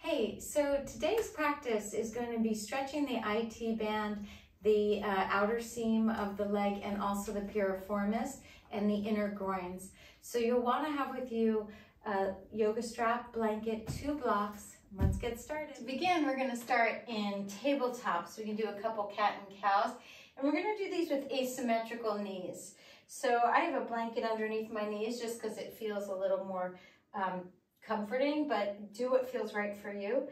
Hey, so today's practice is going to be stretching the IT band, the outer seam of the leg, and also the piriformis and the inner groins. So you'll want to have with you a yoga strap, blanket, 2 blocks. Let's get started. To begin, we're going to start in tabletop. So we can do a couple cat and cows. And we're going to do these with asymmetrical knees. So I have a blanket underneath my knees just because it feels a little more comforting, but do what feels right for you.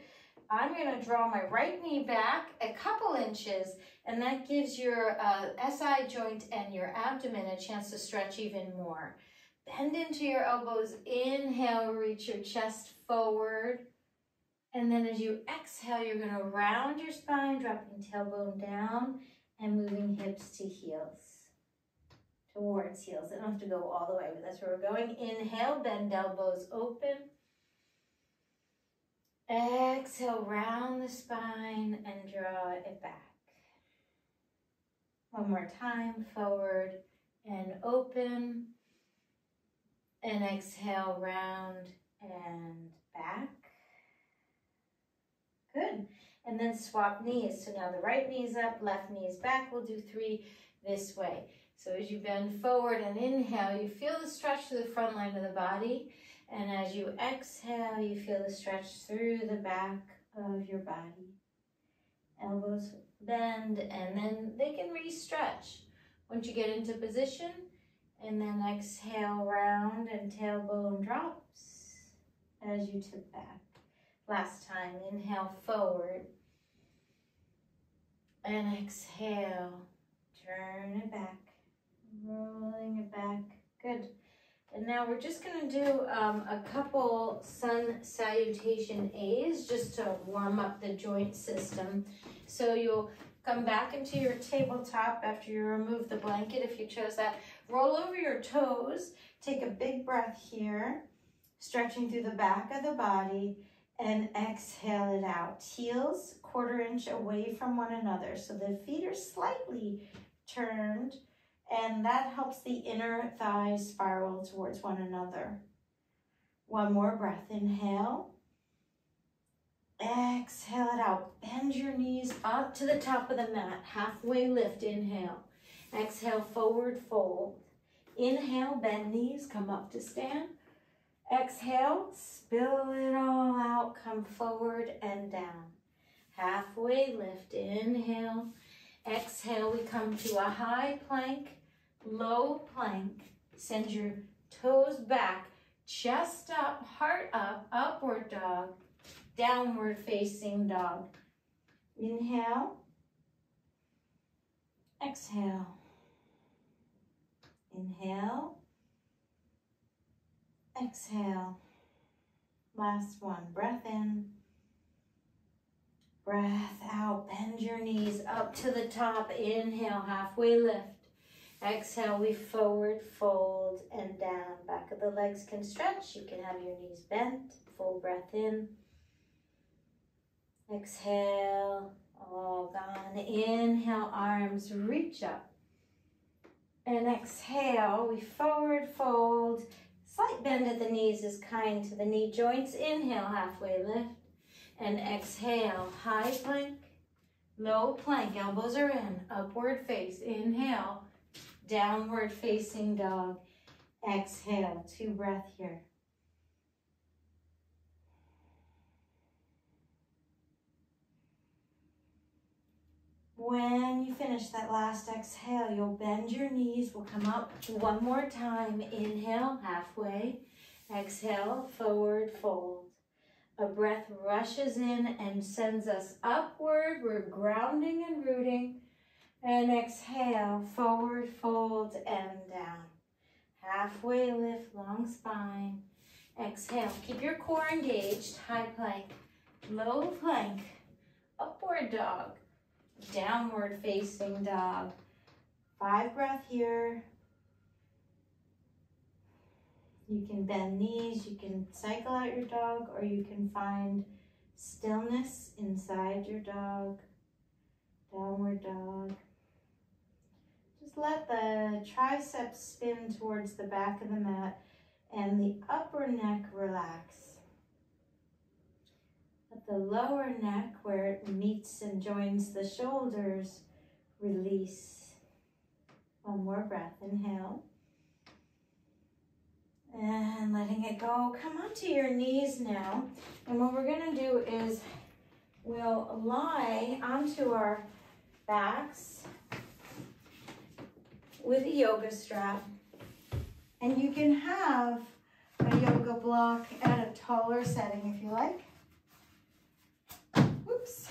I'm going to draw my right knee back a couple inches, and that gives your SI joint and your abdomen a chance to stretch even more. Bend into your elbows. Inhale, reach your chest forward. And then as you exhale, you're going to round your spine, dropping tailbone down and moving hips to heels. Towards heels. It don't have to go all the way, but that's where we're going. Inhale, bend elbows open. Exhale, round the spine and draw it back. One more time, forward and open. And exhale, round and back. Good. And then swap knees. So now the right knee is up, left knee is back. We'll do 3 this way. So as you bend forward and inhale, you feel the stretch through the front line of the body. And as you exhale, you feel the stretch through the back of your body. Elbows bend, and then they can re-stretch. Once you get into position, and then exhale, round, and tailbone drops as you tip back. Last time, inhale forward, and exhale, turn it back, rolling it back. Good. And now we're just going to do a couple sun salutation A's just to warm up the joint system. So you'll come back into your tabletop after you remove the blanket if you chose that. Roll over your toes, take a big breath here, stretching through the back of the body, and exhale it out. Heels 1/4 inch away from one another. So the feet are slightly turned, and that helps the inner thighs spiral towards one another. One more breath. Inhale. Exhale it out. Bend your knees up to the top of the mat. Halfway lift. Inhale. Exhale, forward fold. Inhale, bend knees, come up to stand. Exhale, spill it all out. Come forward and down. Halfway lift. Inhale. Exhale, we come to a high plank. Low plank. Send your toes back, chest up, heart up, upward dog, downward facing dog. Inhale. Exhale. Inhale. Exhale. Last one. Breath in. Breath out. Bend your knees up to the top. Inhale. Halfway lift. Exhale, we forward fold and down. Back of the legs can stretch. You can have your knees bent. Full breath in. Exhale, all gone. Inhale, arms reach up. And exhale, we forward fold. Slight bend at the knees is kind to the knee joints. Inhale, halfway lift. And exhale, high plank, low plank. Elbows are in. Upward face. Inhale. Downward facing dog. Exhale, 2 breath here. When you finish that last exhale, you'll bend your knees. We'll come up one more time. Inhale, halfway. Exhale, forward fold. A breath rushes in and sends us upward. We're grounding and rooting. And exhale, forward fold and down. Halfway lift, long spine. Exhale, keep your core engaged. High plank, low plank, upward dog, downward facing dog. 5 breath here. You can bend knees, you can cycle out your dog, or you can find stillness inside your dog. Downward dog. Just let the triceps spin towards the back of the mat and the upper neck relax. Let the lower neck where it meets and joins the shoulders. Release. One more breath. Inhale. And letting it go. Come onto your knees now. And what we're going to do is we'll lie onto our backs with a yoga strap. And you can have a yoga block at a taller setting if you like. Whoops.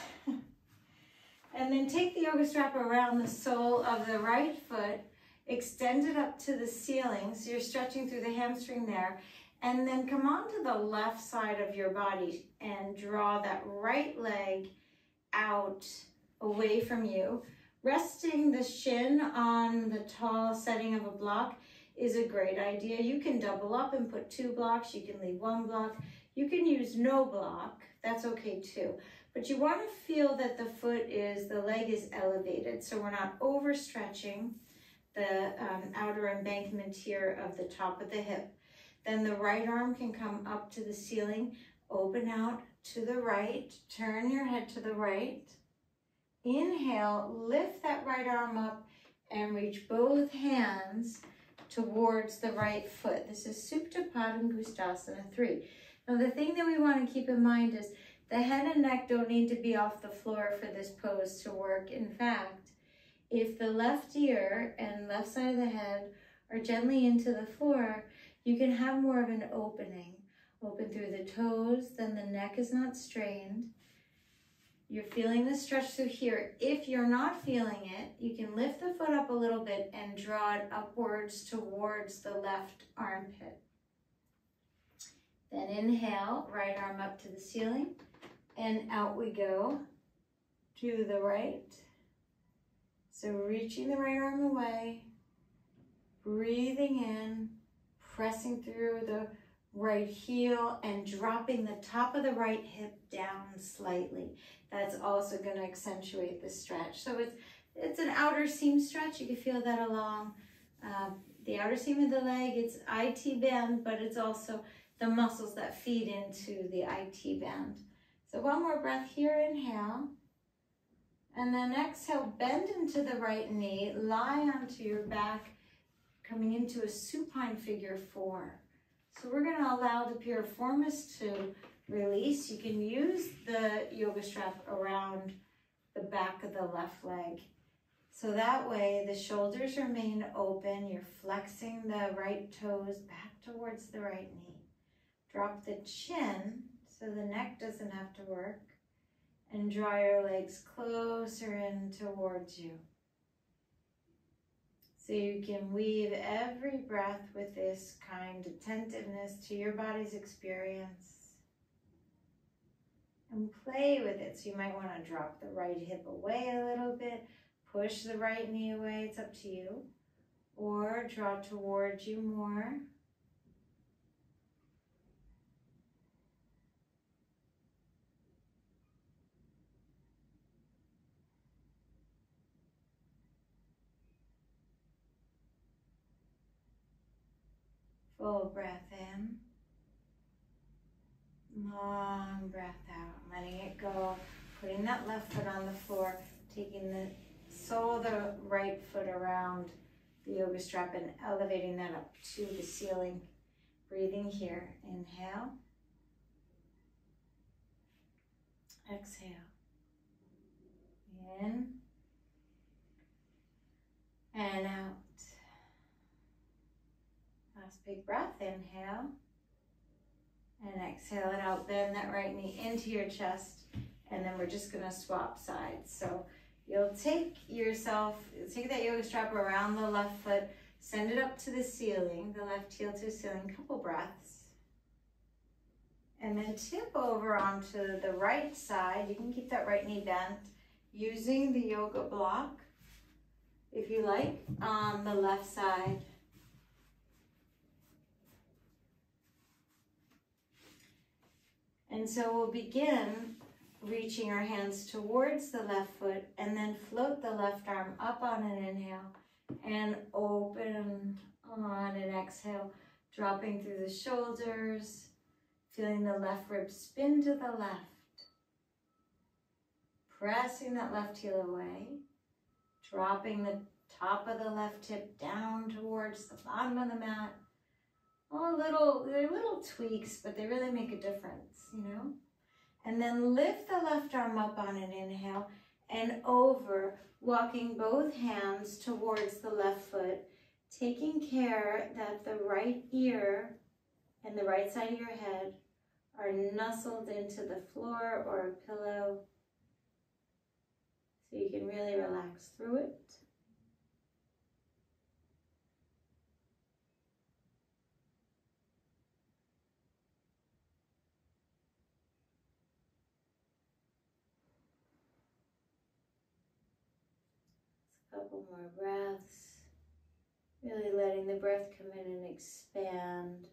And then take the yoga strap around the sole of the right foot, extend it up to the ceiling, so you're stretching through the hamstring there, and then come onto the left side of your body and draw that right leg out away from you. Resting the shin on the tall setting of a block is a great idea. You can double up and put 2 blocks. You can leave 1 block. You can use no block. That's okay too. But you want to feel that the leg is elevated, so we're not overstretching the outer embankment here of the top of the hip. Then the right arm can come up to the ceiling, open out to the right, turn your head to the right. Inhale, lift that right arm up and reach both hands towards the right foot. This is Supta Padangusthasana 3. Now the thing that we want to keep in mind is the head and neck don't need to be off the floor for this pose to work. In fact, if the left ear and left side of the head are gently into the floor, you can have more of an opening. Open through the toes, then the neck is not strained. You're feeling the stretch through here. If you're not feeling it, you can lift the foot up a little bit and draw it upwards towards the left armpit. Then inhale, right arm up to the ceiling, and out we go to the right. So reaching the right arm away, breathing in, pressing through the right heel and dropping the top of the right hip down slightly. That's also going to accentuate the stretch. So it's an outer seam stretch. You can feel that along the outer seam of the leg. It's IT band, but it's also the muscles that feed into the IT band. So one more breath here, inhale. And then exhale, bend into the right knee, lie onto your back, coming into a supine figure 4. So we're going to allow the piriformis to release. You can use the yoga strap around the back of the left leg. So that way the shoulders remain open. You're flexing the right toes back towards the right knee. Drop the chin so the neck doesn't have to work. And draw your legs closer in towards you. So you can weave every breath with this kind attentiveness to your body's experience. And play with it. So you might want to drop the right hip away a little bit, push the right knee away, it's up to you. Or draw towards you more. Full breath in, long breath out, letting it go, putting that left foot on the floor, taking the sole of the right foot around the yoga strap and elevating that up to the ceiling. Breathing here, inhale, exhale, in and out. Last big breath, inhale, and exhale it out. Bend that right knee into your chest, and then we're just gonna swap sides. So you'll take that yoga strap around the left foot, send it up to the ceiling, the left heel to the ceiling, couple breaths. And then tip over onto the right side. You can keep that right knee bent using the yoga block, if you like, on the left side. And so we'll begin reaching our hands towards the left foot and then float the left arm up on an inhale and open on an exhale, dropping through the shoulders, feeling the left rib spin to the left. pressing that left heel away, dropping the top of the left hip down towards the bottom of the mat. Oh, they're little tweaks, but they really make a difference, you know? And then lift the left arm up on an inhale and over, walking both hands towards the left foot, taking care that the right ear and the right side of your head are nestled into the floor or a pillow so you can really relax through it. A couple more breaths, really letting the breath come in and expand,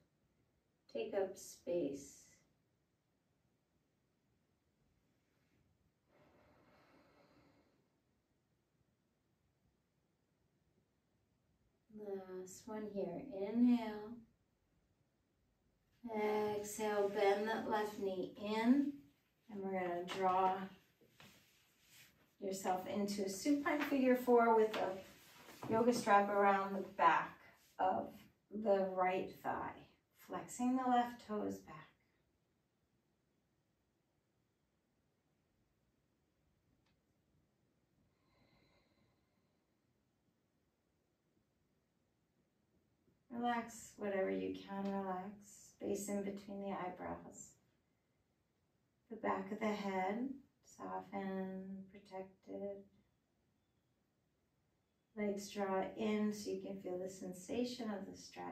take up space. Last one here. Inhale. Exhale, bend that left knee in, and we're going to draw yourself into a supine figure 4 with a yoga strap around the back of the right thigh, flexing the left toes back. Relax whatever you can relax. Space in between the eyebrows. The back of the head, soften, protected. Legs draw in so you can feel the sensation of the stretch.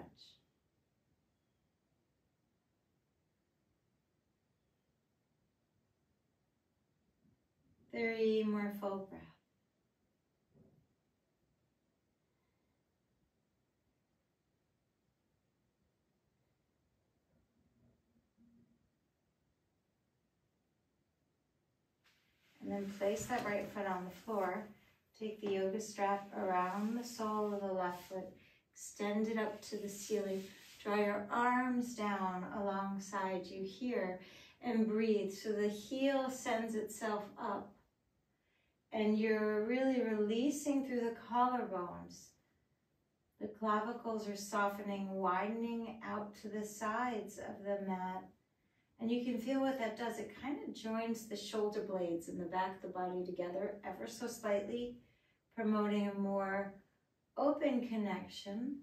3 more full breaths. And then place that right foot on the floor. Take the yoga strap around the sole of the left foot. Extend it up to the ceiling. Draw your arms down alongside you here and breathe. So the heel sends itself up. And you're really releasing through the collarbones. The clavicles are softening, widening out to the sides of the mat. And you can feel what that does. It kind of joins the shoulder blades in the back of the body together ever so slightly, promoting a more open connection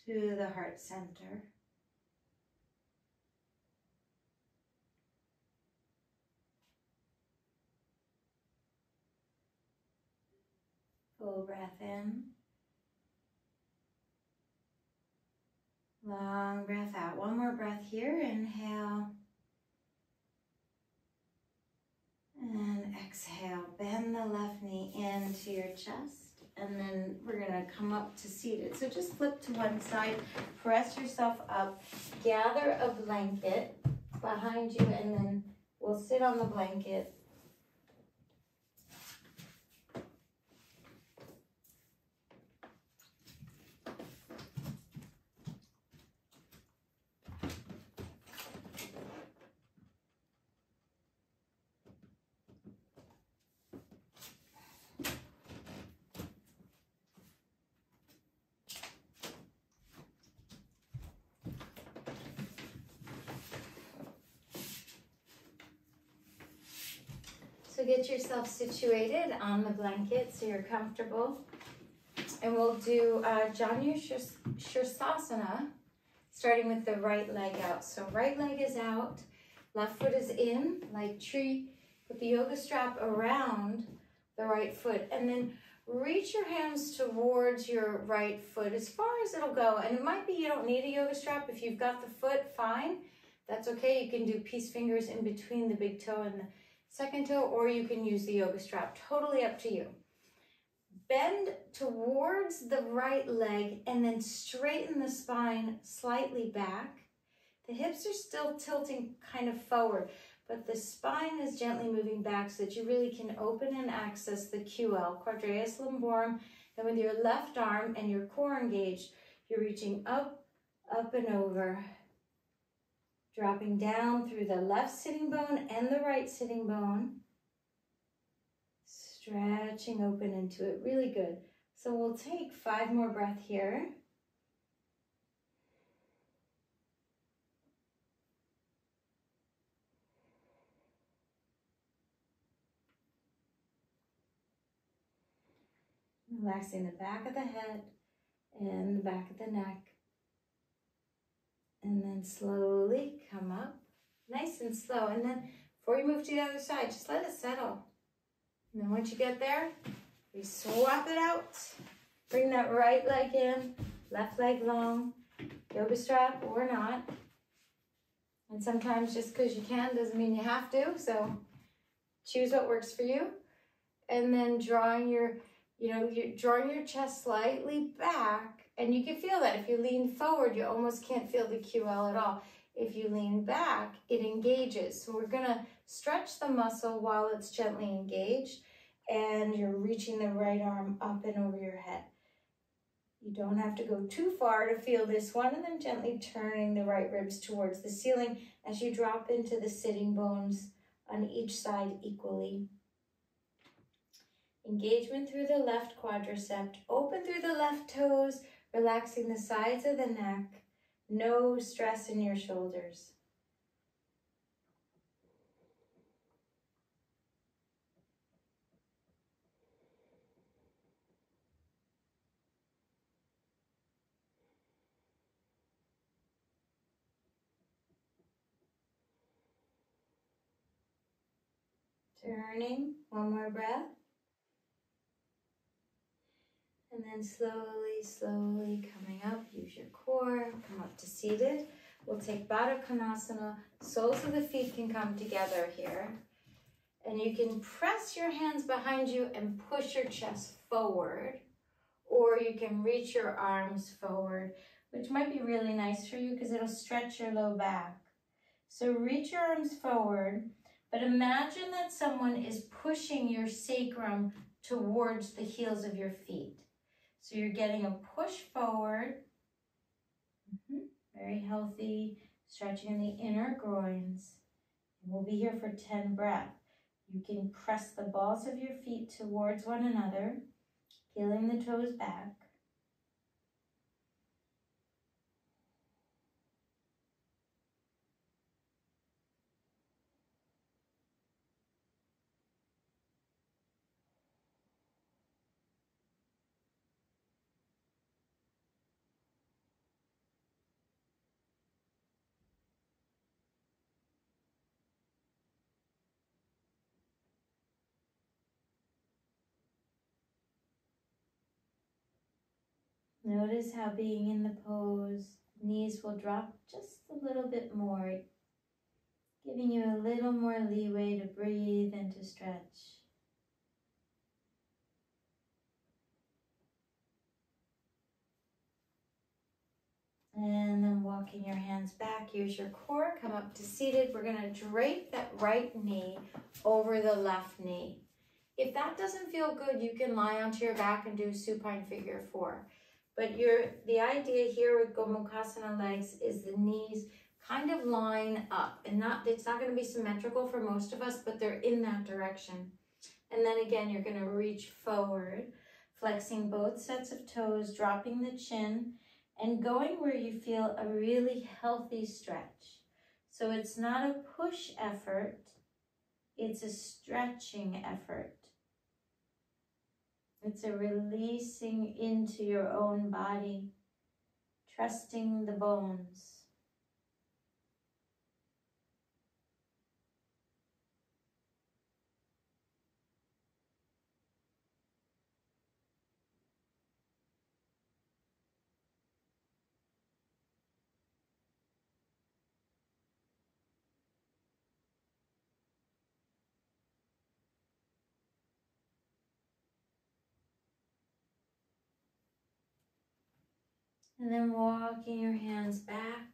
to the heart center. Full breath in. Long breath out. One more breath here. Inhale. And exhale. Bend the left knee into your chest. And then we're going to come up to seated. So just flip to one side. Press yourself up. Gather a blanket behind you. And then we'll sit on the blanket. So get yourself situated on the blanket so you're comfortable. And we'll do Janu Shirsasana, starting with the right leg out. So right leg is out, left foot is in, like tree. Put the yoga strap around the right foot. And then reach your hands towards your right foot as far as it'll go. And it might be you don't need a yoga strap. If you've got the foot, fine. That's okay. You can do peace fingers in between the big toe and the second toe, or you can use the yoga strap. Totally up to you. Bend towards the right leg and then straighten the spine slightly back. The hips are still tilting kind of forward, but the spine is gently moving back so that you really can open and access the QL, quadratus lumborum. Then with your left arm and your core engaged, you're reaching up, up and over. Dropping down through the left sitting bone and the right sitting bone. stretching open into it, really good. So we'll take 5 more breaths here. Relaxing the back of the head and the back of the neck. And then slowly come up, nice and slow. And then before you move to the other side, just let it settle. And then once you get there, we swap it out. Bring that right leg in, left leg long, yoga strap or not. And sometimes just because you can doesn't mean you have to. So choose what works for you. And then drawing your chest slightly back, and you can feel that. If you lean forward, you almost can't feel the QL at all. If you lean back, it engages. So we're gonna stretch the muscle while it's gently engaged, and you're reaching the right arm up and over your head. You don't have to go too far to feel this one, and then gently turning the right ribs towards the ceiling as you drop into the sitting bones on each side equally. Engagement through the left quadricep, open through the left toes, relaxing the sides of the neck, no stress in your shoulders. Turning, one more breath. And then slowly, slowly coming up, use your core, come up to seated. We'll take Baddha Konasana. Soles of the feet can come together here. And you can press your hands behind you and push your chest forward. Or you can reach your arms forward, which might be really nice for you because it'll stretch your low back. So reach your arms forward, but imagine that someone is pushing your sacrum towards the heels of your feet. So you're getting a push forward, very healthy, stretching in the inner groins. And we'll be here for 10 breaths. You can press the balls of your feet towards one another, peeling the toes back. Notice how being in the pose, knees will drop just a little bit more, giving you a little more leeway to breathe and to stretch. And then walking your hands back, use your core, come up to seated. We're gonna drape that right knee over the left knee. If that doesn't feel good, you can lie onto your back and do supine figure 4. But the idea here with Gomukhasana legs is the knees kind of line up, and it's not going to be symmetrical for most of us, but they're in that direction. And then again, you're going to reach forward, flexing both sets of toes, dropping the chin, and going where you feel a really healthy stretch. So it's not a push effort, it's a stretching effort. It's a releasing into your own body, trusting the bones. And then walking your hands back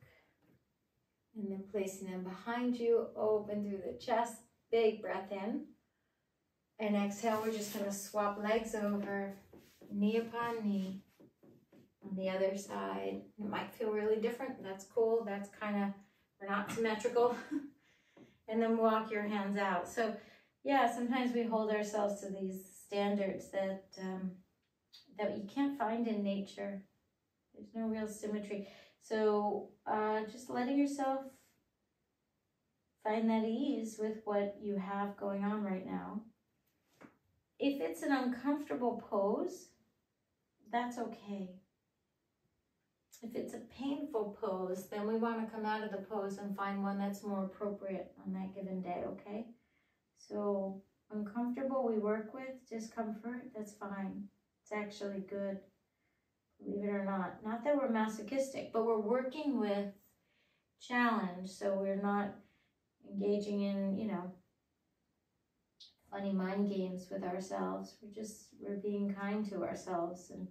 and then placing them behind you, open through the chest, big breath in. And exhale, we're just going to swap legs over, knee upon knee. On the other side, it might feel really different. That's cool. That's we're not symmetrical. And then walk your hands out. So yeah, sometimes we hold ourselves to these standards that that you can't find in nature. There's no real symmetry. So just letting yourself find that ease with what you have going on right now. If it's an uncomfortable pose, that's okay. If it's a painful pose, then we want to come out of the pose and find one that's more appropriate on that given day, okay? So uncomfortable, we work with discomfort, that's fine. It's actually good, believe it or not. Not that we're masochistic, but we're working with challenge, so we're not engaging in, you know, funny mind games with ourselves. We're being kind to ourselves and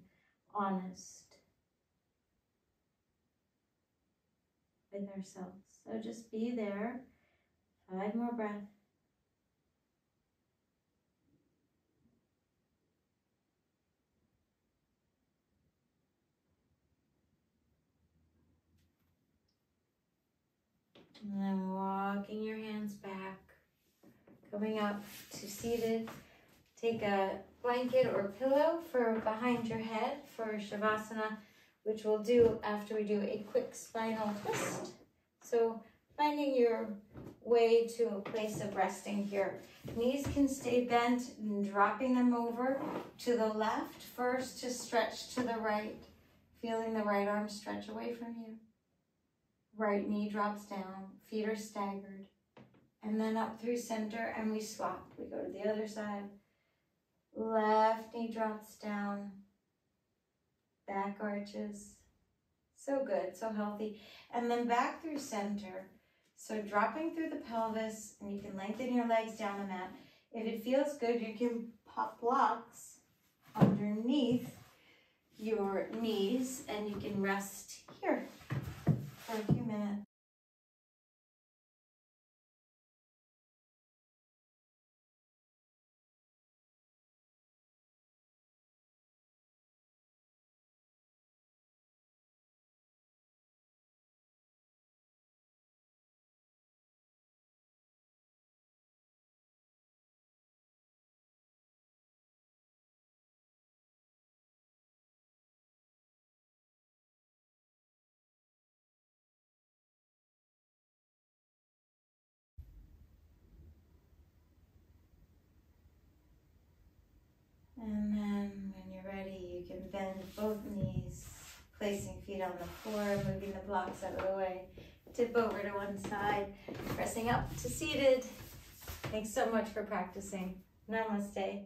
honest with ourselves. So just be there. 5 more breaths. And then walking your hands back, coming up to seated. Take a blanket or pillow for behind your head for Shavasana, which we'll do after we do a quick spinal twist. So finding your way to a place of resting here. Knees can stay bent and dropping them over to the left first to stretch to the right, feeling the right arm stretch away from you. Right knee drops down, feet are staggered, and then up through center and we swap. We go to the other side. Left knee drops down, back arches. So good, so healthy. And then back through center. So dropping through the pelvis, and you can lengthen your legs down the mat. If it feels good, you can pop blocks underneath your knees, and you can rest here for a few minutes. And then when you're ready, you can bend both knees, placing feet on the floor, moving the blocks out of the way. Tip over to one side, pressing up to seated. Thanks so much for practicing. Namaste.